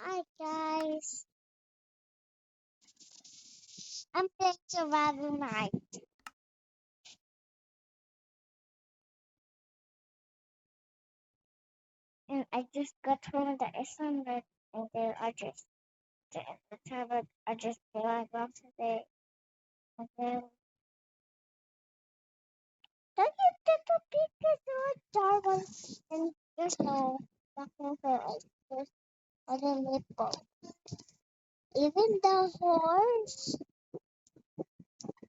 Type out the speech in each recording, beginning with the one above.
Hi guys, I'm playing Survival Night, and I just got home the assignment, and then the tablet I just realized off today, and then don't you get to pick the Jarvan, and there's no nothing for us, there's other nipple. Even the horse,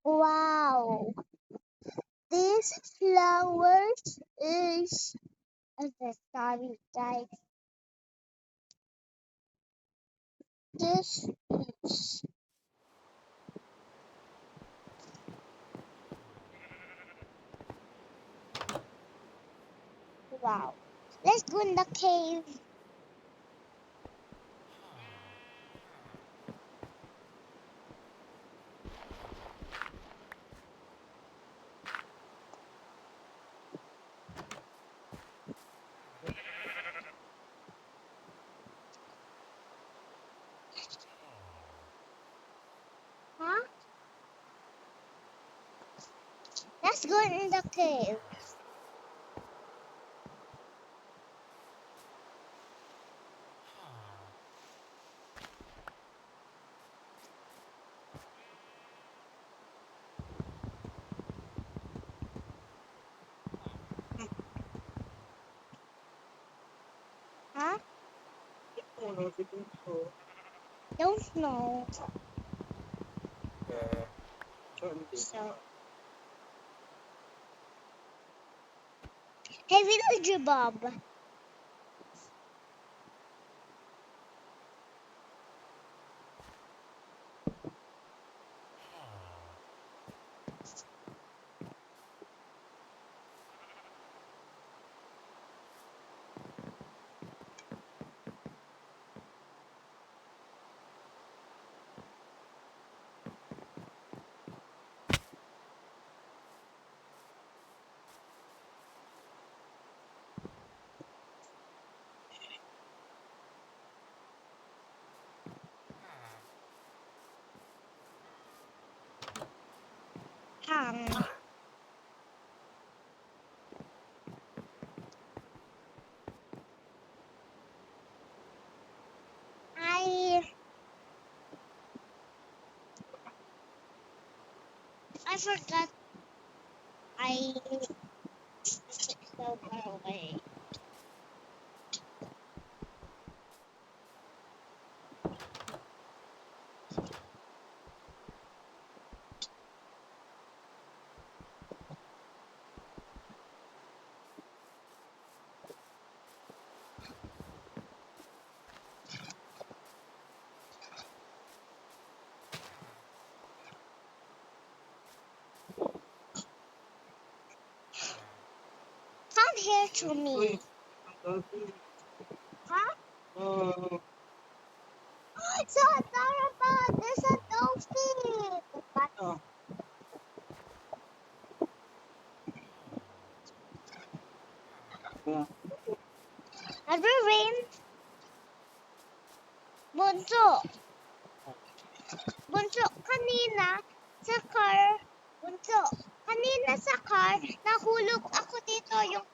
wow, these flowers is the sorry guys, this is wow. Let's go in the cave. Huh? Let's go in the cave. Huh? Don't know. So, hey, villager Bob. Um, I I forgot I so far away. Come here to me. Huh? So terrible. There's a dolphin. Have you rain? Bunso. Bunso, kanina sa car. Bunso, kanina sa car, nahulog ako dito yung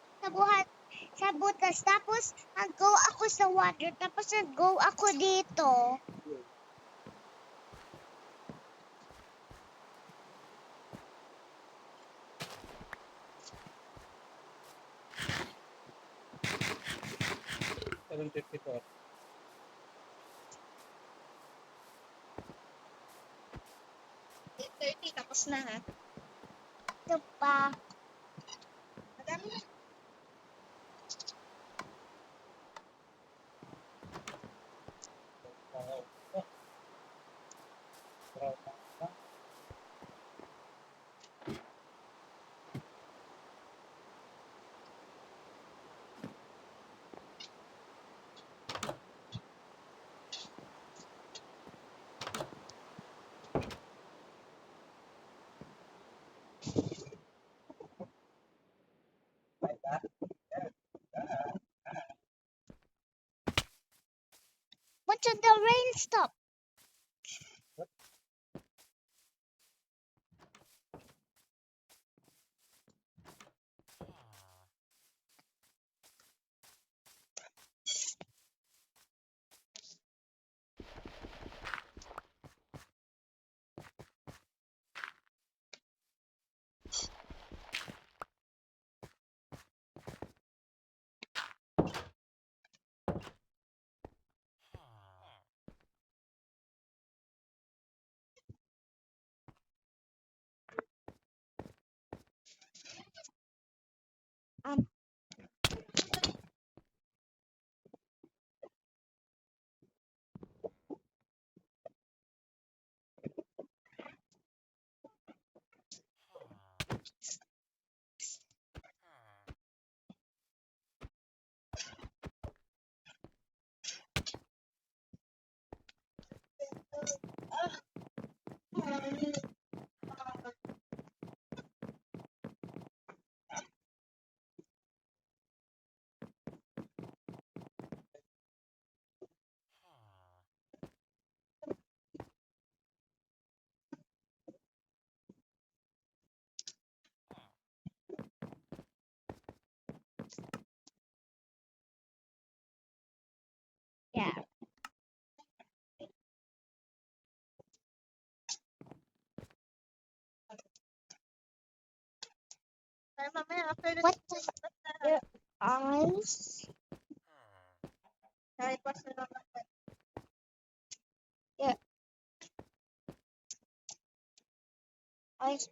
sa butas. Tapos, nag-go ako sa water. Tapos, nag-go ako dito. Tapos na ha. Ito pa. Madami na. Until the rain stop. Um, yeah. What your eyes? Yeah, eyes.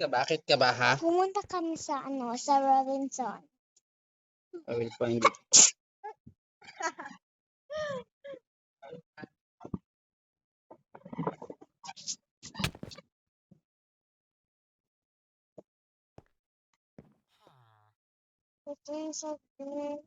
Bakit ka ba, ha? Pumunta kami sa sa Robinson. I will find it. Ito yung sabi.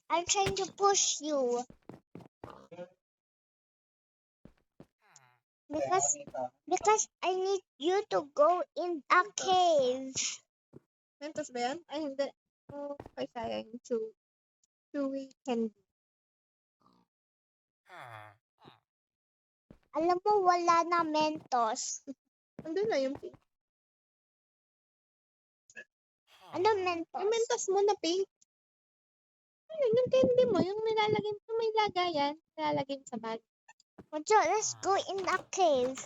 I'm trying to push you because I need you to go in a cave. Mentos ba yan? Ay, hindi. Oh, ay, sayang. Chewy candy. Alam mo, wala na Mentos. Andun na yung pink. Ano Mentos? Yung Mentos mo na pink. Ayun, yung candy mo. Yung nilalagay mo. May lagayan. Nilalagay mo sa bag. So, let's go in a cave.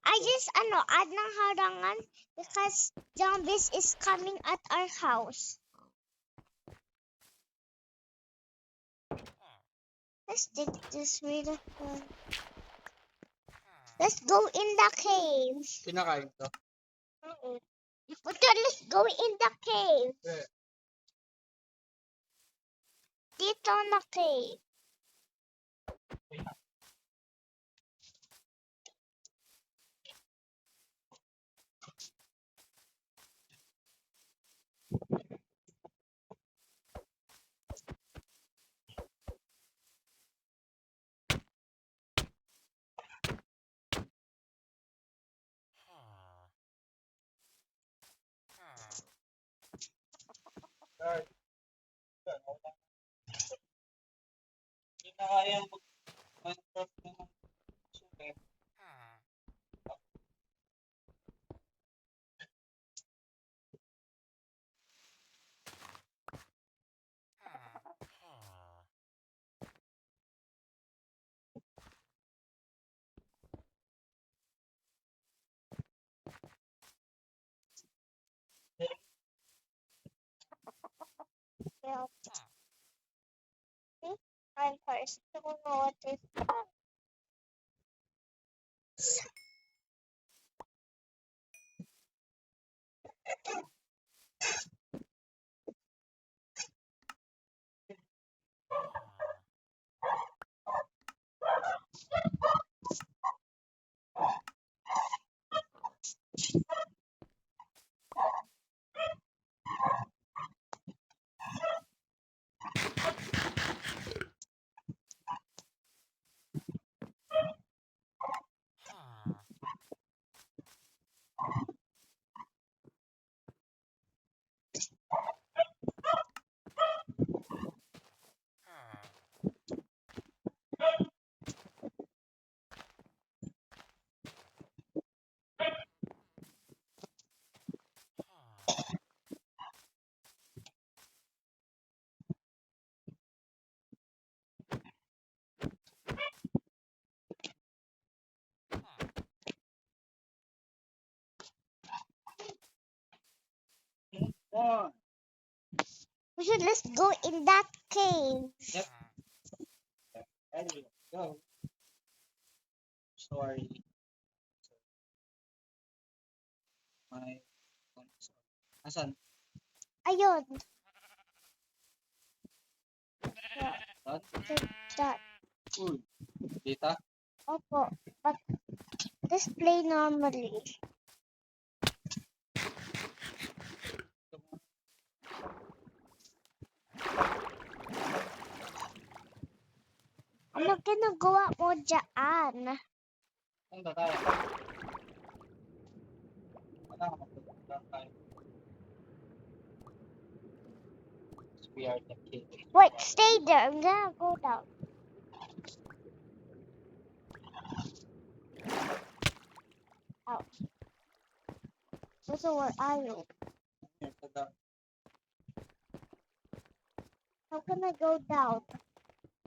I just, add ng harangan because zombies is coming at our house. Let's take this really fun. Let's go in the cave. Kinakain to. Oo. Let's go in the cave. Yeah. Dito na cave. Hindi na kaya mag-Minecraft na sulit. Yeah. See? I'm first. I don't know what is that. One. We should let's go in that cave. Yep. Anyway, go. Sorry. My phone is on. Asan? Ayun. Doon? That. Uy. Dito? Opo. But let's play normally. Ano ginagawa mo dyan? Saan ba tayo? Wala ka magpunta tayo. We are the king. Wait, stay there. I'm gonna go down. Out. So where are you? Here, go down. How can I go down?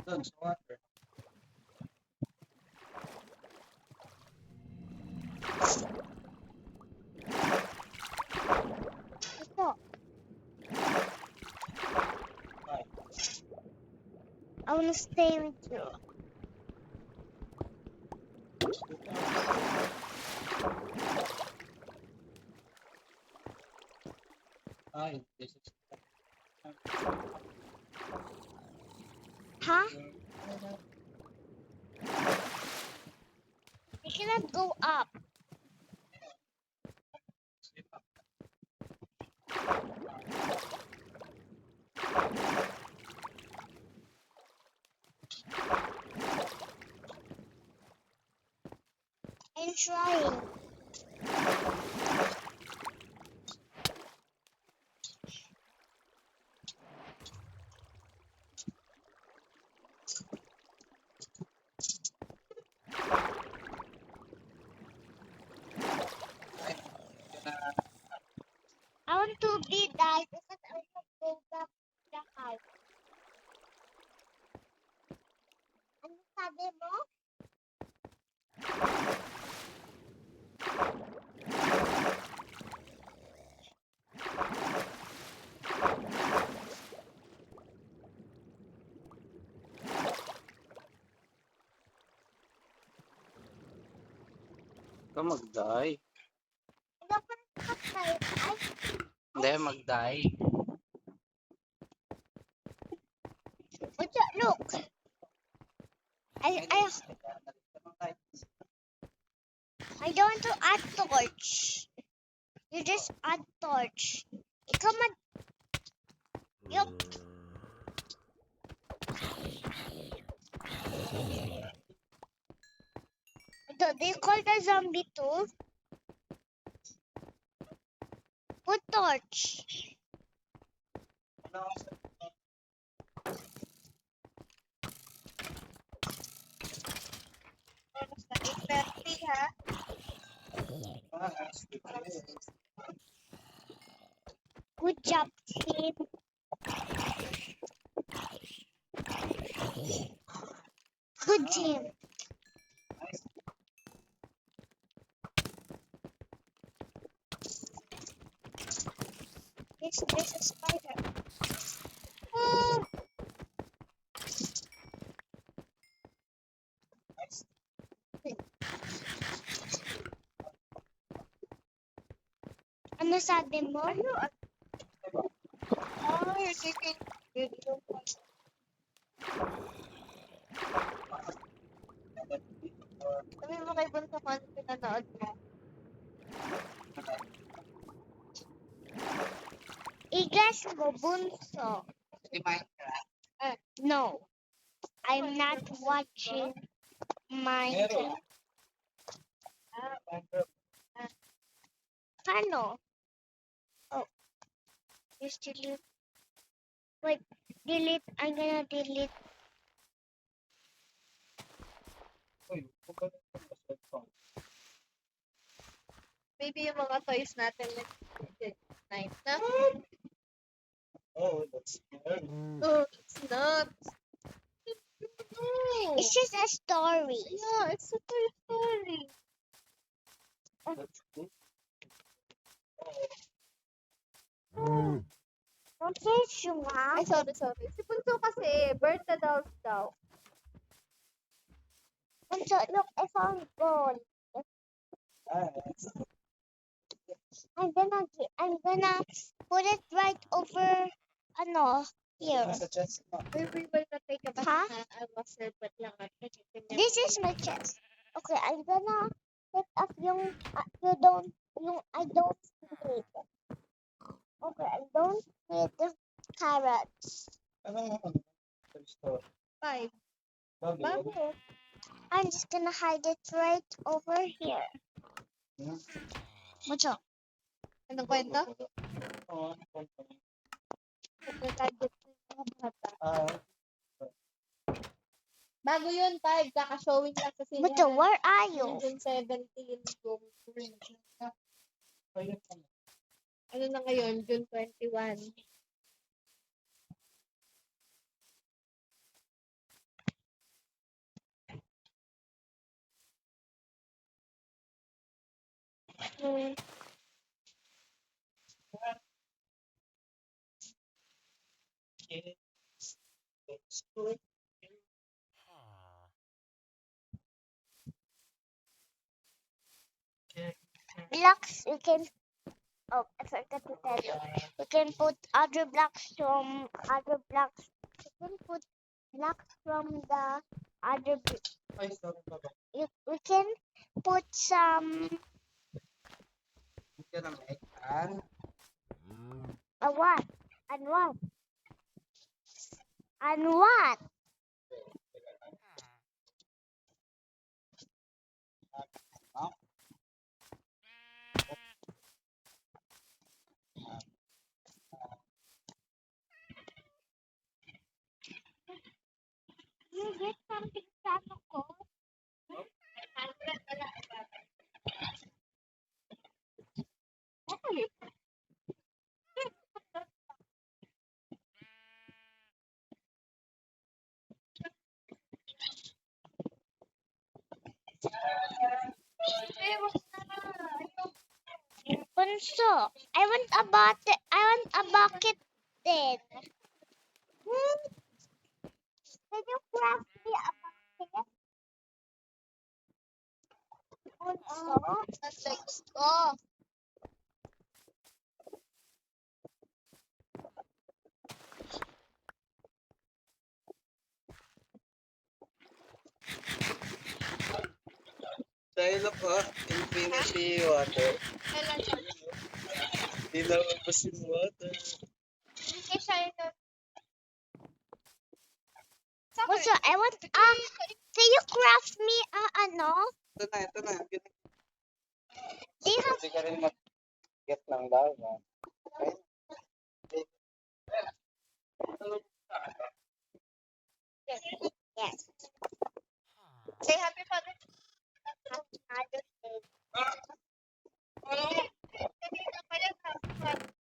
Doon, sa water. Ito. Ay, I wanna stay with you. ay, this is... Huh? We cannot go up. I'm trying. I want to be died because I want to go back to the house. Ano sabi mo? Ka mag-die. Ano pa nakapay? Ay, Hindi, mag-die. what's that? Look. I don't want to add torch. You just add torch. Ikaw mag... Yup. Do you call the zombie too? Put torch. Basta 8:30 ha. Good job, team. Good team. Yes, there's a spider. Ah! Ano sabi mo? Oh, you're taking video. Sabi mo kay Bunso kung ano pinanood mo. I-guess mo, bunso. Di Minecraft. No, I'm not watching Minecraft. Paano? Oh, just delete. Wait, delete. I'm gonna delete. Maybe yung mga toys natin night na. Oh, that's good. Oh, it's not. It's just a story. Yeah, it's a Toy Story. That's good. Don't say you, Ma. Ay, sorry. Si Bunso kasi, bird na daw. Bunso, look, I found gold. I'm gonna put it right over, here. Nasa chest mo. We will not take a bath Huh? na I was served lang at This is my chest. Okay, I'm gonna pick up yung I don't need. Okay, I don't need the carrots. Ano? Store. 5. Bago. Bago. I'm just gonna hide it right over here. Mucho. Anong kwento? Oo. Pagka-target ng mga bata. Ah, Bago yun, 5. Kaka-showing lang sa sinihan. Mucho, where are you? June 17. ayun. Ano na ngayon? June 21. Hmm. Blocks, we can. Oh, I forgot to tell you. We can put other blocks from other blocks. We can put blocks from the other. Ay, sorry, baba. We can put some. Hindi ka na make. And What? And what? And what? You get something from the code? Bunso, I want a bucket then. Can you craft me a bucket? Bunso, Let's go. dahil ako, infinity water. Kailan siya? Hindi na mabas yung water. Hindi siya yun. Bunso, I want can you craft me Ito na. Do you have Hindi ka rin mag-get ng lava. Okay? Yes. Say happy Father's Day. Happy Father's Day. Kanina pa yan, happy Father's Day.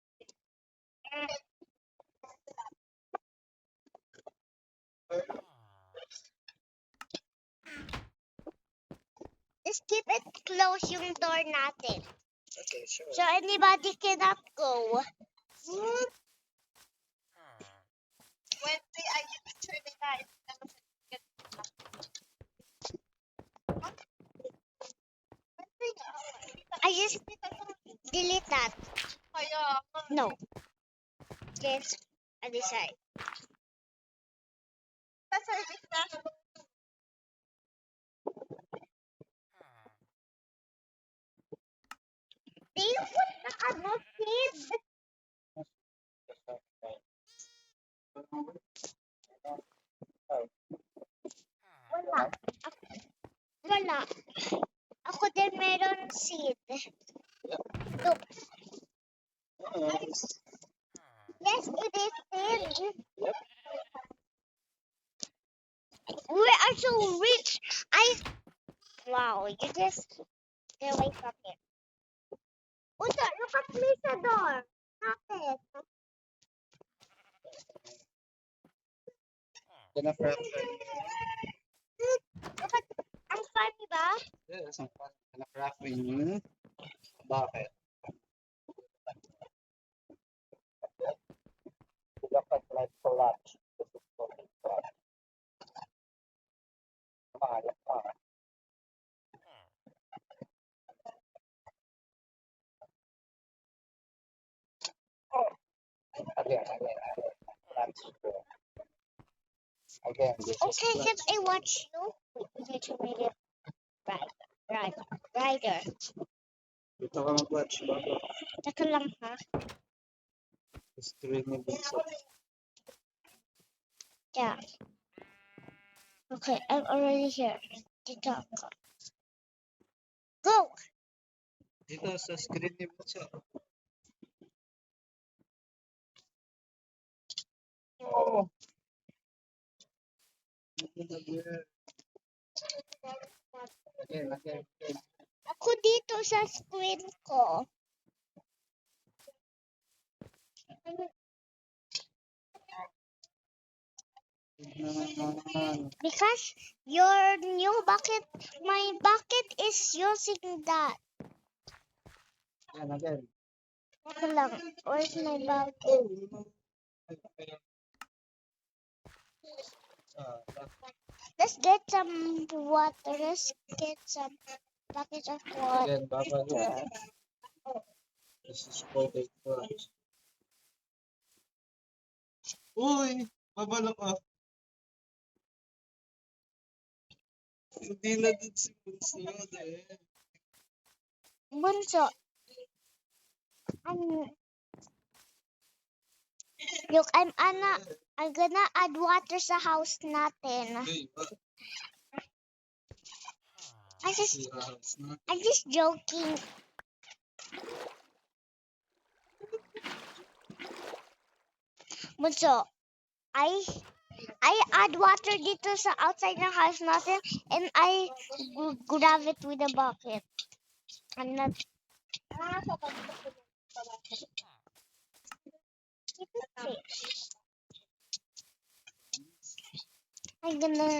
Just keep it close yung door natin. Okay, sure. So anybody cannot go. Wednesday, I get picture nila. Wednesday nga. I just delete that. Kaya, No. Just I decide. sa service na. Do you put the ano, kid? Wala. Wala. Ako din meron seed. Look. Yes, it is seed. We are so rich. Wow, you just get away from it. Uta, look at me sa door. Natin. Jennifer. Look at, ang funny ba? Yes, ang Jennifer. Bakit? Dapat like collapse. Again. That's true. Again, this is Okay, can I watch you? Wait, to make it rider. Dito ka mag-watch bago. Taka lang ha. Stream mo din sa Yeah. Okay, I'm already here. Dito ako. Go! dito sa screen ni Bunso. Oh. Again. Ako dito sa screen ko. Because your new bucket, my bucket is using that. Again. Taka lang. Where's my bucket? Let's get some water. Let's get some buckets of water. Again, babalo. This is coated first. Uy! Babalo ka. Hindi na din si Bunso eh. Bunso. Look, I'm gonna add water sa house natin. Hey, what? I'm just joking. Bunso, I add water dito sa outside ng house natin and I grab it with a bucket. I'm not. Keep it safe. I'm gonna.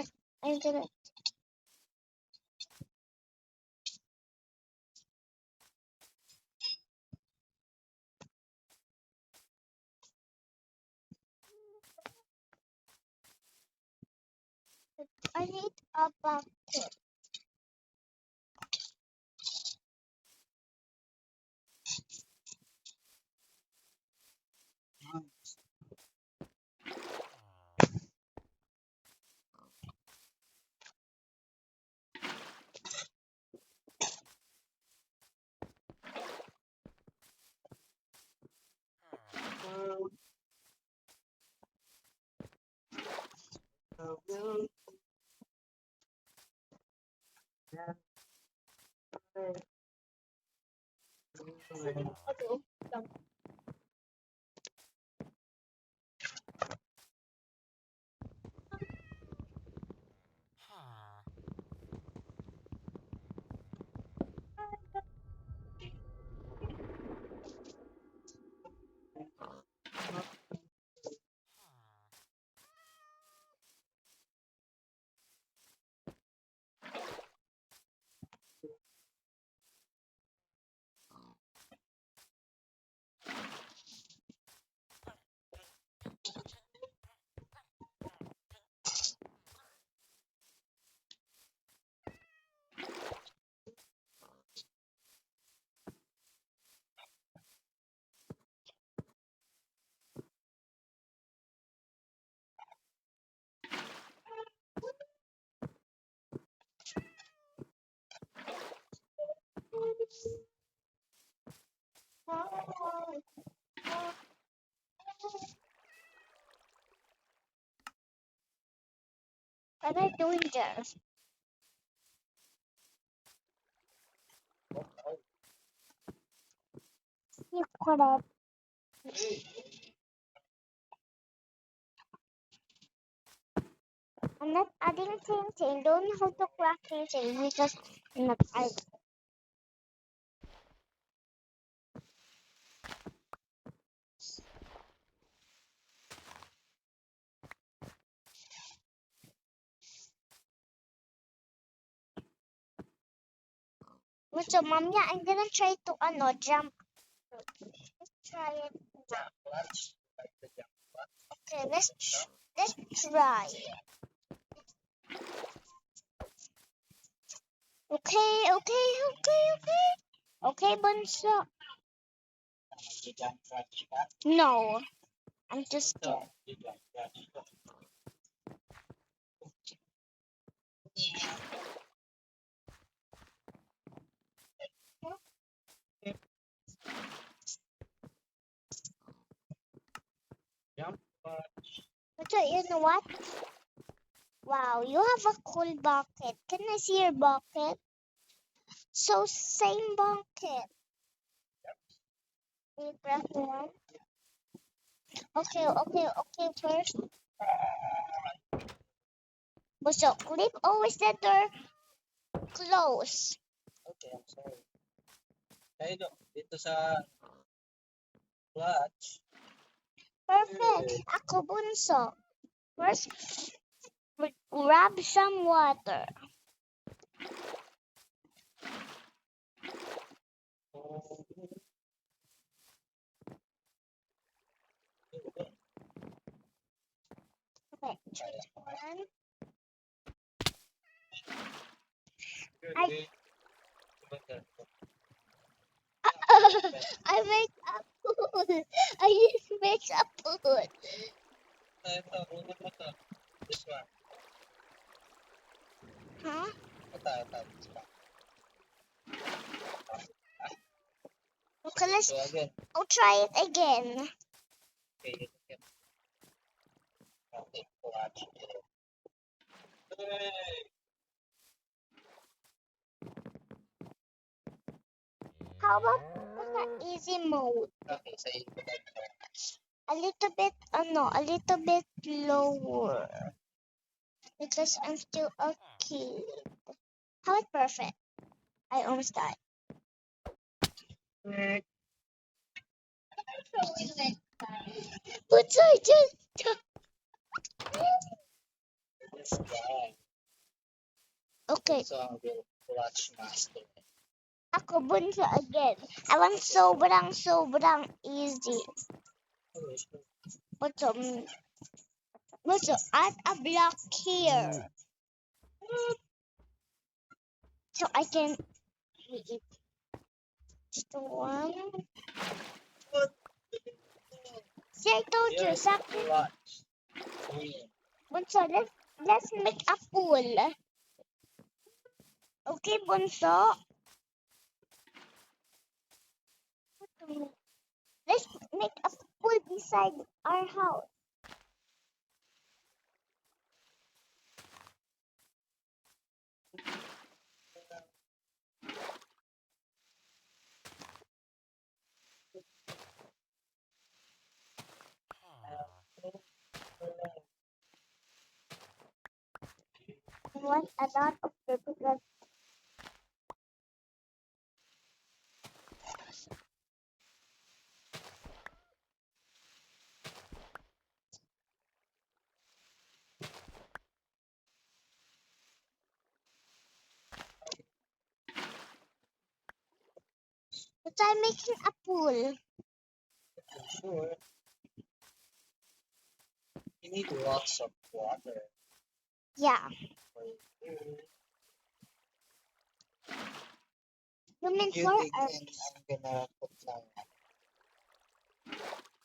I need a bucket. am I doing there? You correct. I'm not adding thing. Don't know how to crack thing because I'm not adding. So, mom, yeah, I'm gonna try to jump. Let's try it. Clutch. Like the jump clutch. Okay, let's try. Okay, Bunso. The jump clutch back. No, I'm just scared. The jump clutch. Jump clutch. So, you know what? Wow, you have a cool bucket. Can I see your bucket? So, same bucket. You grab one. Okay, first. So, clip always the door close. Okay, I'm sorry. Tayo do. Dito sa clutch. Perfect. Ako bunso. First, grab some water. Okay, try one. I make a pool. I just make a pool. This one. Huh? This one. Okay, let's. So again. I'll try it again. Okay, okay, clutch. How about the easy mode? Okay, so you put it A little bit, a little bit lower because I'm still a kid. How about perfect? I almost died. But I just. this guy. Okay, So will clutch master. ako bunso again. I want sobrang easy. But add a block here. So I can just one. See, I told you something. Clutch. Bunso, let's make a pool. Okay, Bunso. Let's make a pool beside our house. I want a lot of paper. But I'm making a pool. Sure. You need lots of water. Yeah. You mean You for dig us. and I'm gonna put some.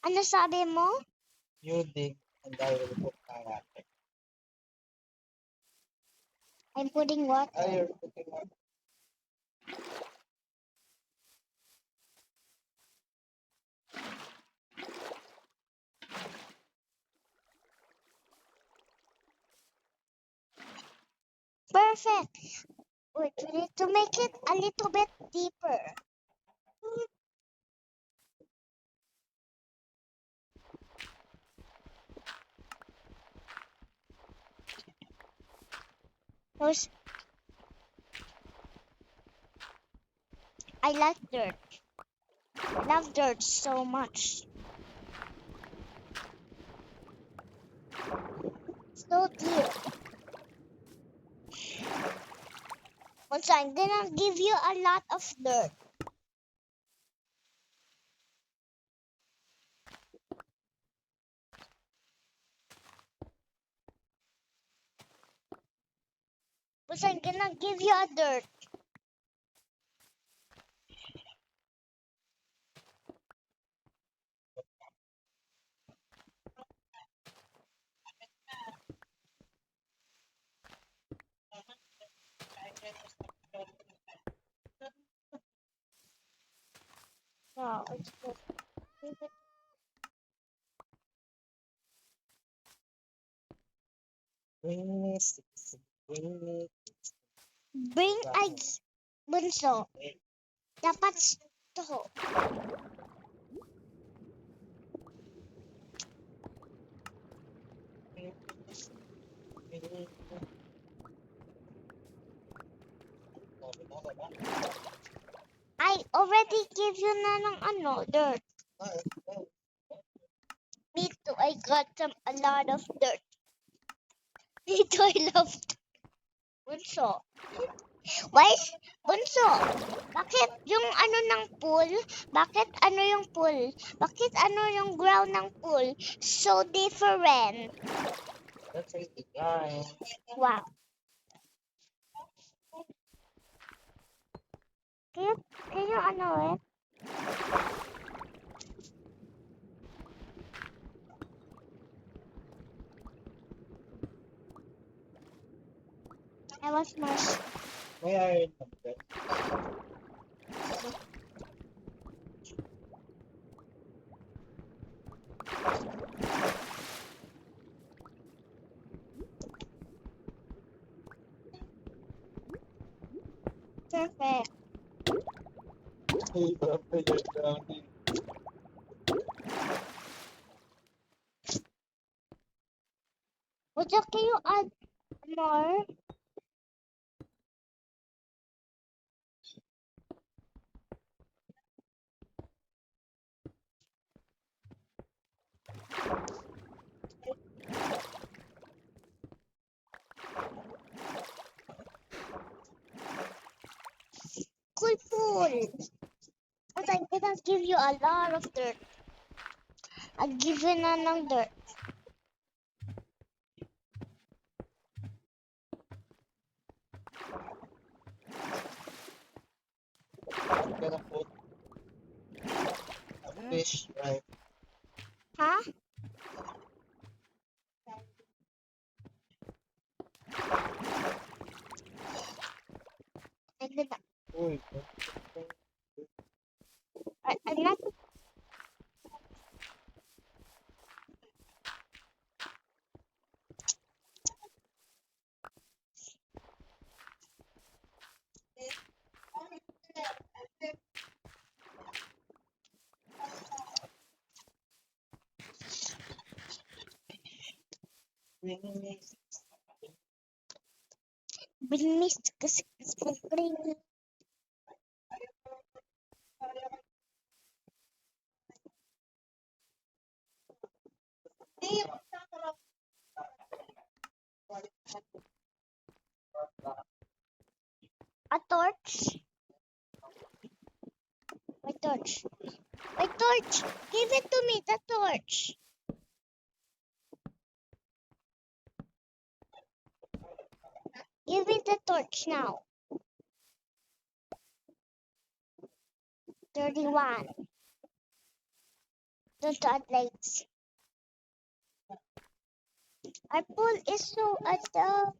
Ano sabi mo? You dig and I will put my water. I'm putting water. You're putting water. perfect. Wait, we need to make it a little bit deeper. Those, I like dirt. I love dirt so much. So deep. Also, I'm gonna give you a lot of dirt. Also, I'm gonna give you a dirt. Wow, it's good. Bring me six. Bring me. Bring eggs, bunso. Dapat to. I already gave you na ng dirt. Me too, I got a lot of dirt. Me too, I love bunso. Why, bunso, bakit yung ng pool? Bakit yung pool? Bakit yung ground ng pool? So different. That's a design. Wow. Can you it? I was much. May iron number. Perfect. Can you add more? Cool pool. But I'm gonna give you a lot of dirt. I'll give you na ng dirt. I'm gonna put a fish right. Huh? I'm gonna. Uy, I'm not. bring me Bring me kasi bring me. A torch. My torch. My torch. Give it to me, the torch. Give me the torch now. 31. Don't add lights. Our pool is so at the.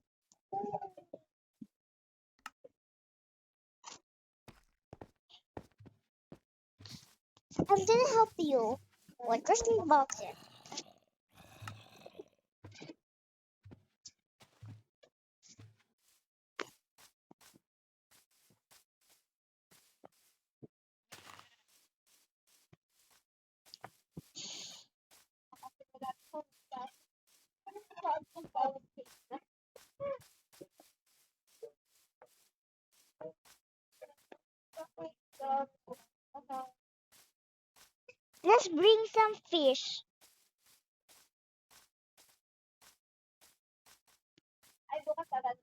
I'm gonna help you. What crystal box here? Let's bring some fish. Ay, bukas na lang.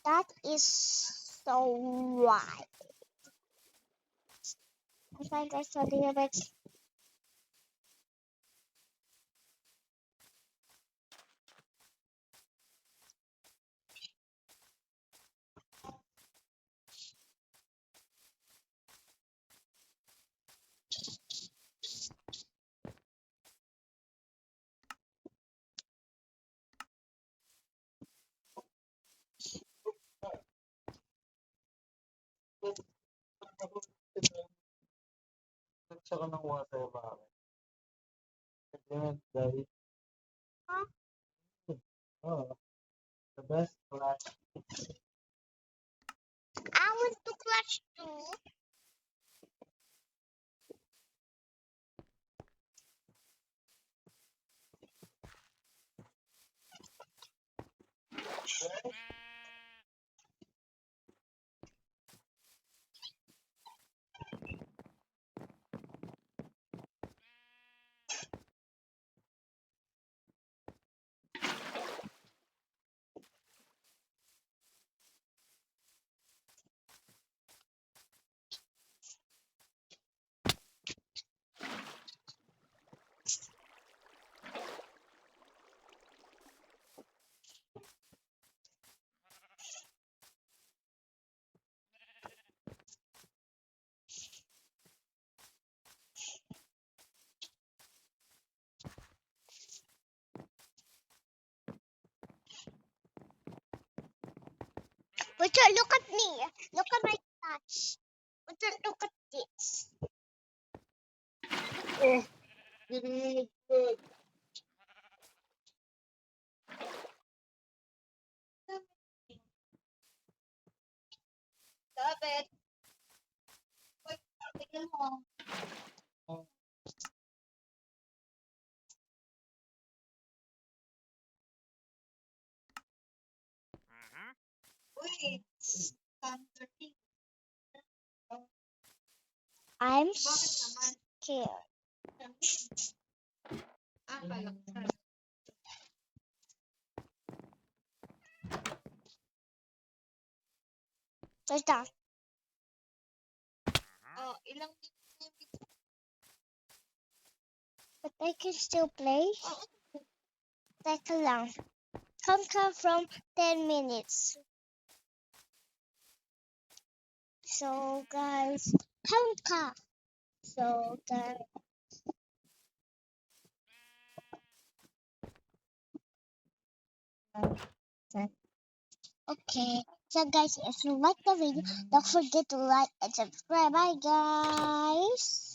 That is so right. I think I study a bit. Nagsaka ng water bakit? Compliment guys. Huh? Oh, the best class. I want to clutch too. But look at me. Look at my touch. But look at this. Oh, really good. Stop it. Uy, tignan mo. Uy, standard. I'm Bakit naman? scared. Kala ko. What's that? Oh, ilang But I can still play. Oh, Teka lang. Come from 10 minutes. So guys, count. So guys. Okay. So guys, if you like the video, don't forget to like and subscribe. Bye guys.